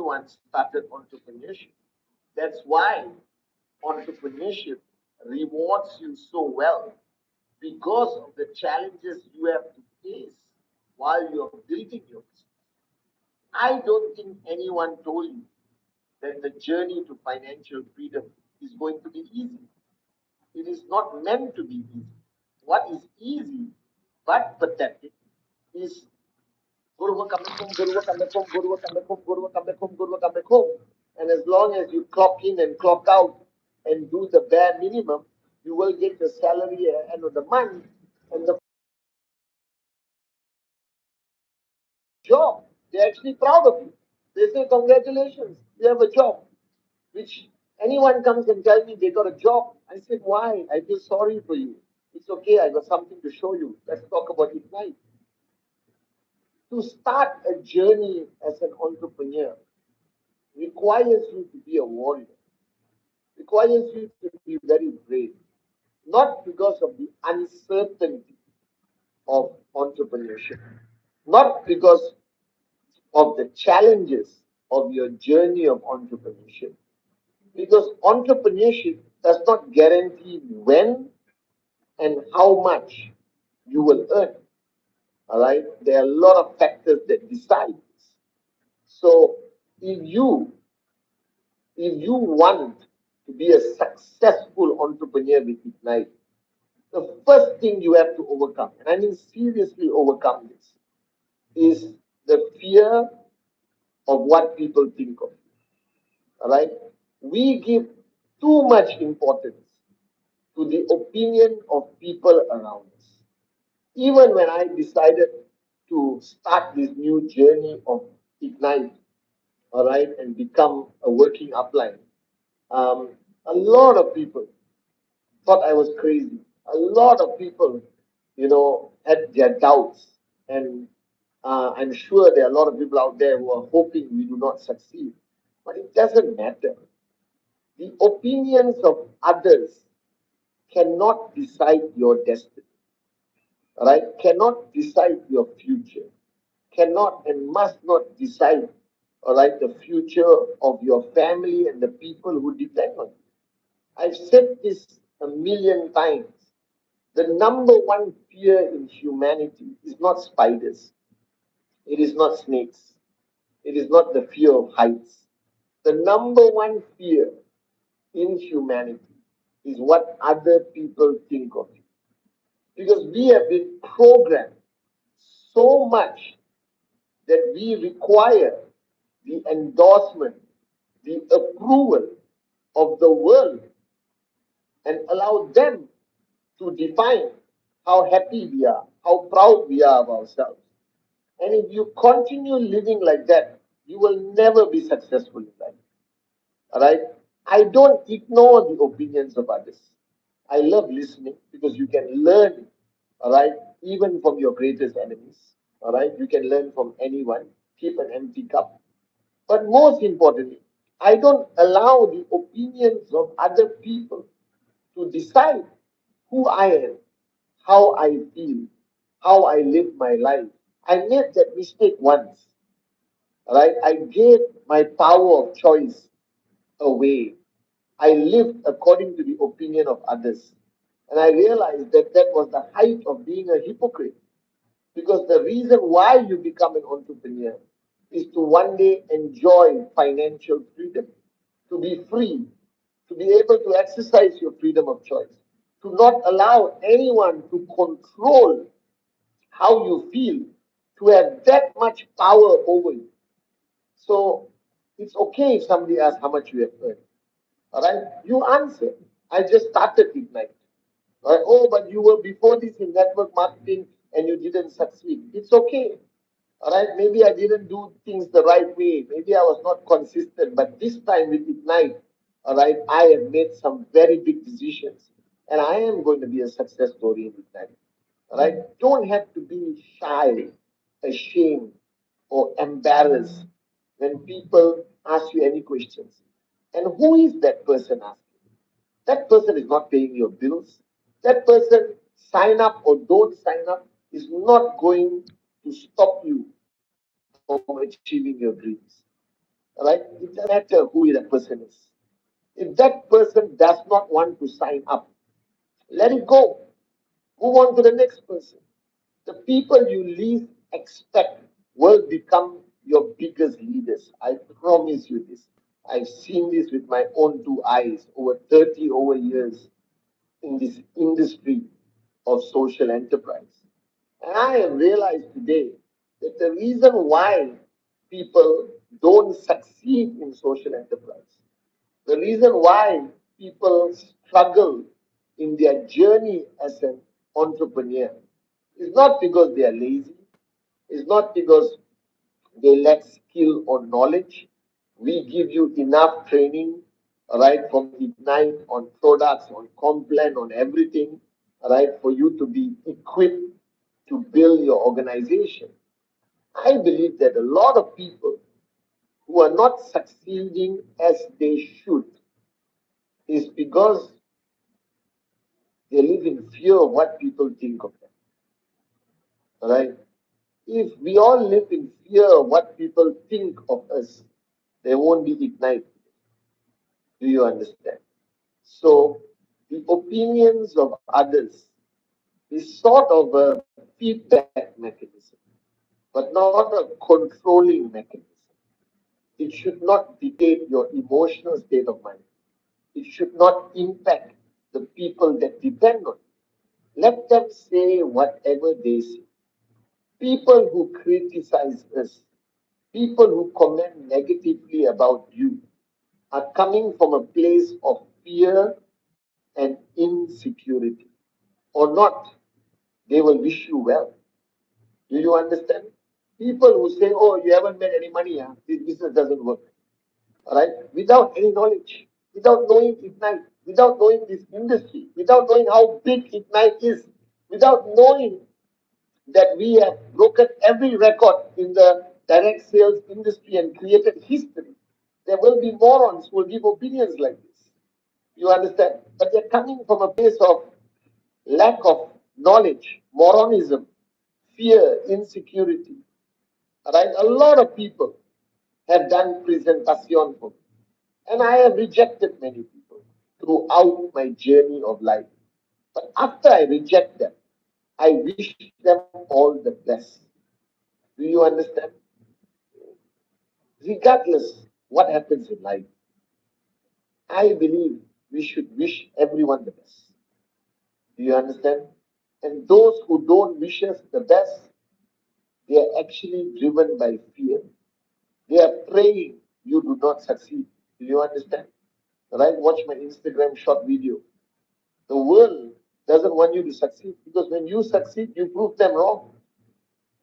anyone started entrepreneurship. That's why entrepreneurship rewards you so well because of the challenges you have to face while you're building your business. I don't think anyone told you that the journey to financial freedom is going to be easy. It is not meant to be easy. What is easy but pathetic is Guru come back home, Guru come back home, Guru come back home, Guru come back home, Guru come back home. And as long as you clock in and clock out and do the bare minimum, you will get the salary at the end of the month and the job. They're actually proud of you. They say, congratulations, you have a job. Which anyone comes and tells me they got a job. I said, why? I feel sorry for you. It's okay, I got something to show you. Let's talk about it tonight. To start a journey as an entrepreneur requires you to be a warrior, requires you to be very brave, not because of the uncertainty of entrepreneurship, not because of the challenges of your journey of entrepreneurship, because entrepreneurship does not guarantee when and how much you will earn. All right, there are a lot of factors that decide this. So, if you if you want to be a successful entrepreneur with Ignite, the first thing you have to overcome, and I mean seriously overcome this, is the fear of what people think of you. All right, we give too much importance to the opinion of people around us. Even when I decided to start this new journey of Ignite, all right, and become a working upline, um, a lot of people thought I was crazy. A lot of people, had their doubts, and I'm sure there are a lot of people out there who are hoping we do not succeed. But it doesn't matter. The opinions of others cannot decide your destiny, right? Cannot decide your future, cannot and must not decide, all right, the future of your family and the people who depend on you. I've said this a million times. The number one fear in humanity is not spiders, it is not snakes, it is not the fear of heights. The number one fear in humanity is what other people think of you. Because we have been programmed so much that we require the endorsement, the approval of the world and allow them to define how happy we are, how proud we are of ourselves. And if you continue living like that, you will never be successful in life. All right? I don't ignore the opinions of others. I love listening because you can learn, all right, even from your greatest enemies. All right? You can learn from anyone. Keep an empty cup. But most importantly, I don't allow the opinions of other people to decide who I am, how I feel, how I live my life. I made that mistake once. Right? I gave my power of choice away. I lived according to the opinion of others. And I realized that that was the height of being a hypocrite. Because the reason why you become an entrepreneur is to one day enjoy financial freedom, to be free, to be able to exercise your freedom of choice, to not allow anyone to control how you feel, to have that much power over you. So it's okay if somebody asks how much you have earned. All right, you answer. I just started Ignite. All right? Oh, but you were before this in network marketing and you didn't succeed. It's okay. All right, maybe I didn't do things the right way. Maybe I was not consistent. But this time with Ignite, all right, I have made some very big decisions, and I am going to be a success story in Ignite. All right, don't have to be shy, ashamed, or embarrassed when people ask you any questions. And who is that person asking? That person is not paying your bills. That person, sign up or don't sign up, is not going to stop you from achieving your dreams. Right? It doesn't matter who that person is. If that person does not want to sign up, let it go. Move on to the next person. The people you least expect will become your biggest leaders. I promise you this. I've seen this with my own two eyes over 30 over years in this industry of social enterprise. And I have realized today that the reason why people don't succeed in social enterprise, the reason why people struggle in their journey as an entrepreneur is not because they are lazy, it's not because they lack skill or knowledge. We give you enough training, right, from Ignite on products, on Complan, on everything, right, for you to be equipped to build your organization. I believe that a lot of people who are not succeeding as they should is because they live in fear of what people think of them, right? If we all live in fear of what people think of us, there won't be Ignite. Do you understand? So the opinions of others is sort of a feedback mechanism, but not a controlling mechanism. It should not dictate your emotional state of mind. It should not impact the people that depend on you. Let them say whatever they say. People who criticize us, people who comment negatively about you, are coming from a place of fear and insecurity. Or not, they will wish you well. Do you understand? People who say, oh, you haven't made any money, this business doesn't work. All right? Without any knowledge, without knowing Ignite, without knowing this industry, without knowing how big Ignite is, without knowing that we have broken every record in the direct sales industry and created history, there will be morons who will give opinions like this. You understand? But they're coming from a place of lack of knowledge, moronism, fear, insecurity. Right? A lot of people have done presentation for me. And I have rejected many people throughout my journey of life. But after I reject them, I wish them all the best. Do you understand? Regardless what happens in life, I believe we should wish everyone the best. Do you understand? And those who don't wish us the best, they are actually driven by fear. They are praying you do not succeed. Do you understand? Right? Watch my Instagram short video. The world doesn't want you to succeed because when you succeed, you prove them wrong.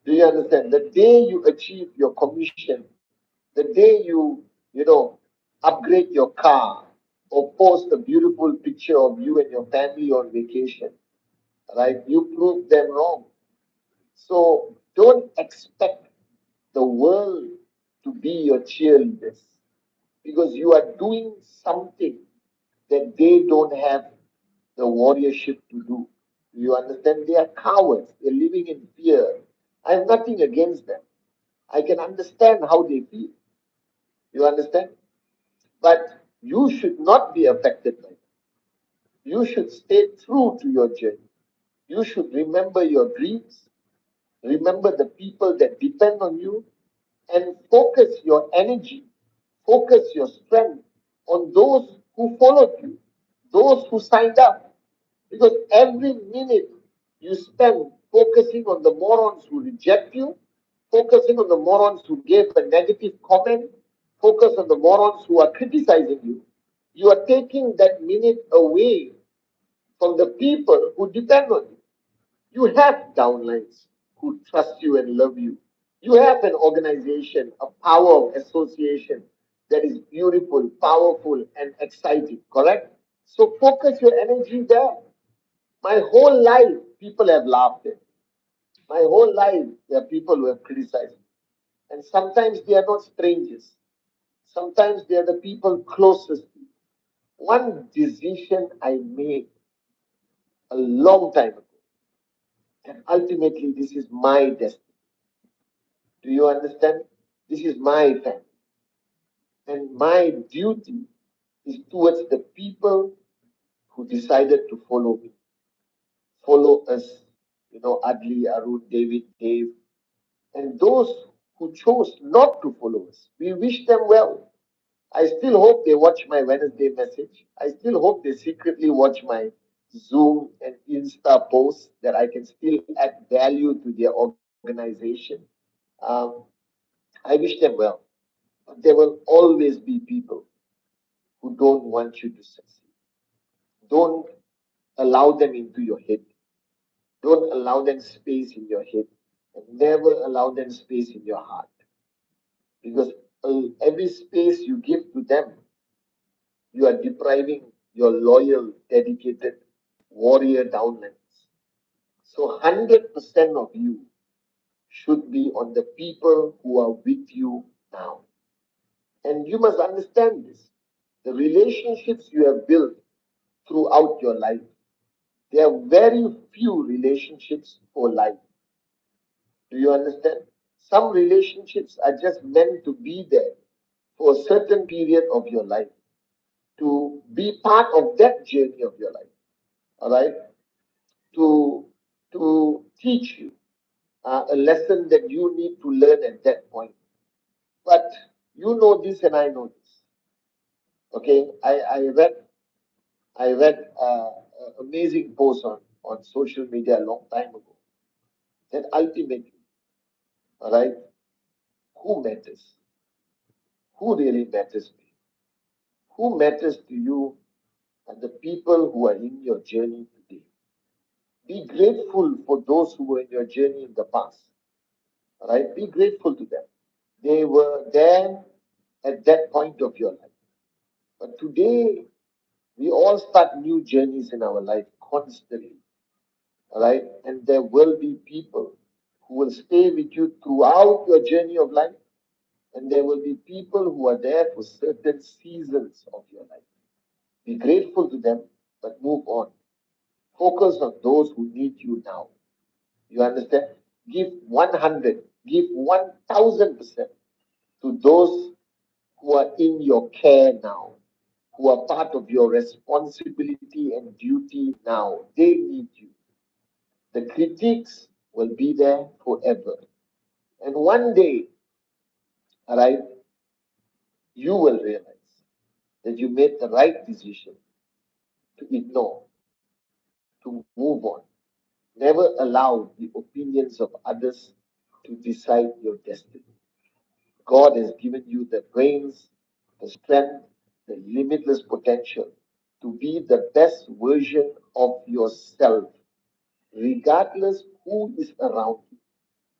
Do you understand? The day you achieve your commission, the day you upgrade your car or post a beautiful picture of you and your family on vacation, right? You prove them wrong. So don't expect the world to be your cheerleaders because you are doing something that they don't have the warriorship to do. You understand? They are cowards. They're living in fear. I have nothing against them. I can understand how they feel. You understand? But you should not be affected by it. You should stay true to your journey. You should remember your dreams, remember the people that depend on you, and focus your energy, focus your strength on those who followed you, those who signed up. Because every minute you spend focusing on the morons who reject you, focusing on the morons who gave a negative comment, focus on the morons who are criticizing you, you are taking that minute away from the people who depend on you. You have downlines who trust you and love you. You have an organization, a power of association that is beautiful, powerful, and exciting, correct? So focus your energy there. My whole life, people have laughed at me. My whole life, there are people who have criticized me. And sometimes they are not strangers. Sometimes they are the people closest to you. One decision I made a long time ago, and ultimately this is my destiny. Do you understand? This is my family. And my duty is towards the people who decided to follow me, follow us, Adli, Arun, David, Dave, and those who chose not to follow us. We wish them well. I still hope they watch my Wednesday message. I still hope they secretly watch my Zoom and Insta posts that I can still add value to their organization. Um, I wish them well. But there will always be people who don't want you to succeed. Don't allow them into your head. Don't allow them space in your head. And never allow them space in your heart. Because every space you give to them, you are depriving your loyal, dedicated warrior downlines. So 100% of you should be on the people who are with you now. And you must understand this. The relationships you have built throughout your life, there are very few relationships for life. Do you understand? Some relationships are just meant to be there for a certain period of your life, to be part of that journey of your life. All right? To teach you a lesson that you need to learn at that point. But you know this and I know this. Okay, I read an amazing post on social media a long time ago. That ultimately, all right, who matters? Who really matters to you? Who matters to you are the people who are in your journey today. Be grateful for those who were in your journey in the past. All right, be grateful to them. They were there at that point of your life. But today, we all start new journeys in our life constantly. All right, and there will be people who will stay with you throughout your journey of life, and there will be people who are there for certain seasons of your life. Be grateful to them, but move on. Focus on those who need you now. You understand? Give 100, give 1000% to those who are in your care now, who are part of your responsibility and duty now. They need you. The critics will be there forever. And one day, all right, you will realize that you made the right decision to ignore, to move on. Never allow the opinions of others to decide your destiny. God has given you the brains, the strength, the limitless potential to be the best version of yourself, regardless who is around you.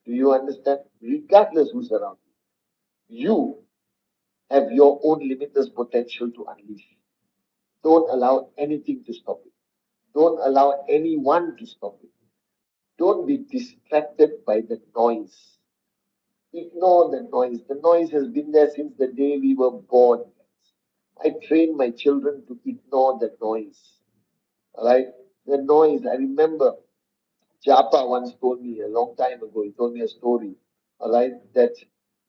Do you understand? Regardless who's around you, you have your own limitless potential to unleash. Don't allow anything to stop it. Don't allow anyone to stop it. Don't be distracted by the noise. Ignore the noise. The noise has been there since the day we were born. I train my children to ignore the noise. All right? The noise. I remember Japa once told me a long time ago, he told me a story, all right, that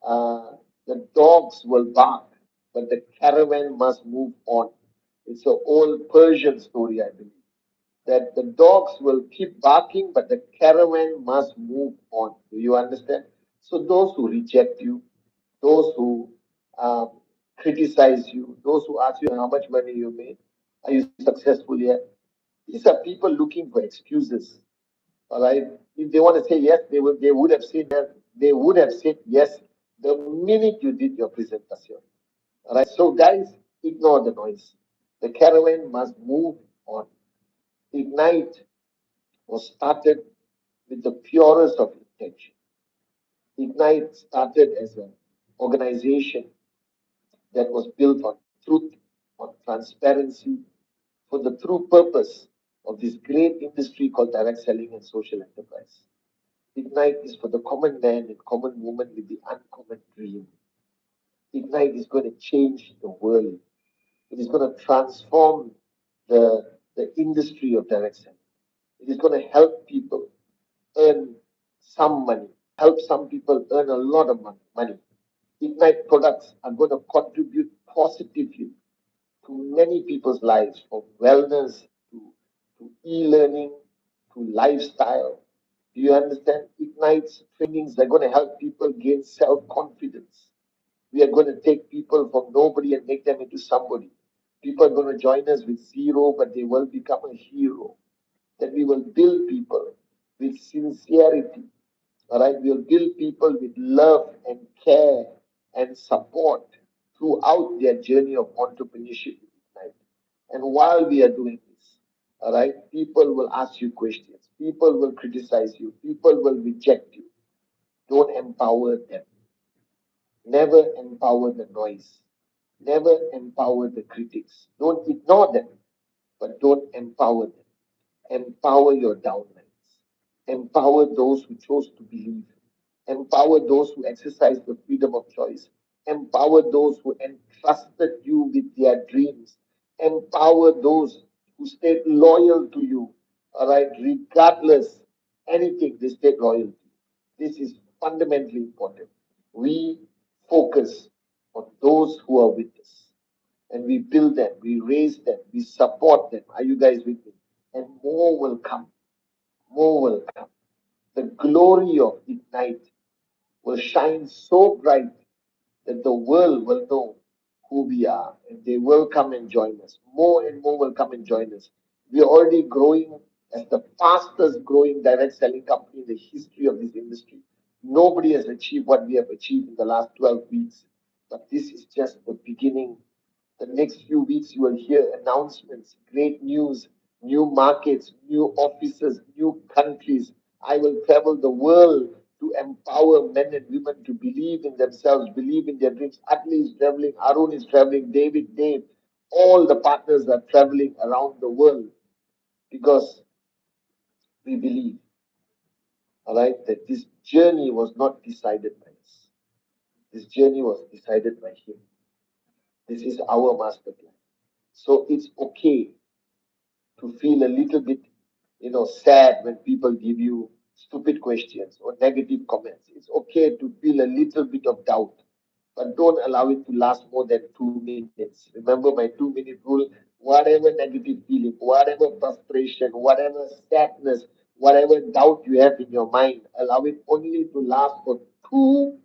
uh, the dogs will bark, but the caravan must move on. It's an old Persian story, I believe, that the dogs will keep barking, but the caravan must move on. Do you understand? So those who reject you, those who um, criticize you, those who ask you how much money you made, are you successful yet? These are people looking for excuses. All right. If they want to say yes, they would have said that they would have said yes the minute you did your presentation. All right. So guys, ignore the noise. The caravan must move on. Ignite was started with the purest of intention. Ignite started as an organization that was built on truth, on transparency, for the true purpose of this great industry called direct selling and social enterprise. Ignite is for the common man and common woman with the uncommon dream. Ignite is going to change the world. It is going to transform the industry of direct selling. It is going to help people earn some money, help some people earn a lot of money. Ignite products are going to contribute positively to many people's lives, from wellness to e-learning to lifestyle. Do you understand? Ignites trainings are going to help people gain self-confidence. We are going to take people from nobody and make them into somebody. People are going to join us with zero, but they will become a hero. That we will build people with sincerity. All right, we'll build people with love and care and support throughout their journey of entrepreneurship. Right? And while we are doing this, all right, people will ask you questions. People will criticize you. People will reject you. Don't empower them. Never empower the noise. Never empower the critics. Don't ignore them, but don't empower them. Empower your downlines. Empower those who chose to believe. Empower those who exercise the freedom of choice. Empower those who entrusted you with their dreams. Empower those who stayed loyal to you. All right, regardless anything, they stayed loyal to you. This is fundamentally important. We focus on those who are with us and we build them, we raise them, we support them. Are you guys with me? And more will come. More will come. The glory of Ignite will shine so bright that the world will know who we are and they will come and join us. More and more will come and join us. We are already growing as the fastest growing direct selling company in the history of this industry. Nobody has achieved what we have achieved in the last 12 weeks. But this is just the beginning. The next few weeks, you will hear announcements, great news, new markets, new offices, new countries. I will travel the world to empower men and women to believe in themselves, believe in their dreams. Atli is traveling, Arun is traveling, David, Dave. All the partners are traveling around the world because we believe, all right, that this journey was not decided by us. This journey was decided by Him. This is our master plan. So it's okay to feel a little bit, sad when people give you stupid questions or negative comments. It's okay to feel a little bit of doubt, but don't allow it to last more than 2 minutes. Remember my 2 minute rule. Whatever negative feeling, whatever frustration, whatever sadness, whatever doubt you have in your mind, allow it only to last for 2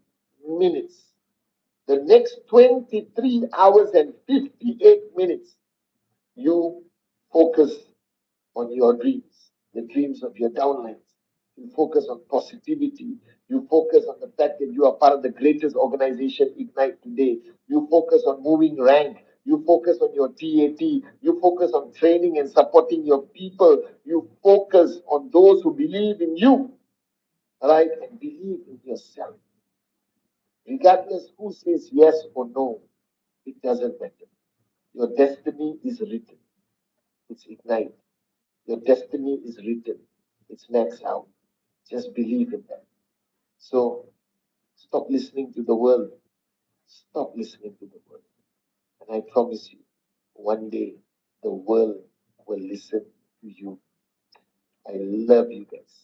minutes. The next 23 hours and 58 minutes, you focus on your dreams, the dreams of your downlines. You focus on positivity. You focus on the fact that you are part of the greatest organization, Ignite, today. You focus on moving rank. You focus on your TAT. You focus on training and supporting your people. You focus on those who believe in you, right? And believe in yourself. Regardless who says yes or no, it doesn't matter. Your destiny is written. It's Ignite. Your destiny is written. It's next out. Just believe in that. So stop listening to the world. Stop listening to the world. And I promise you, one day the world will listen to you. I love you guys.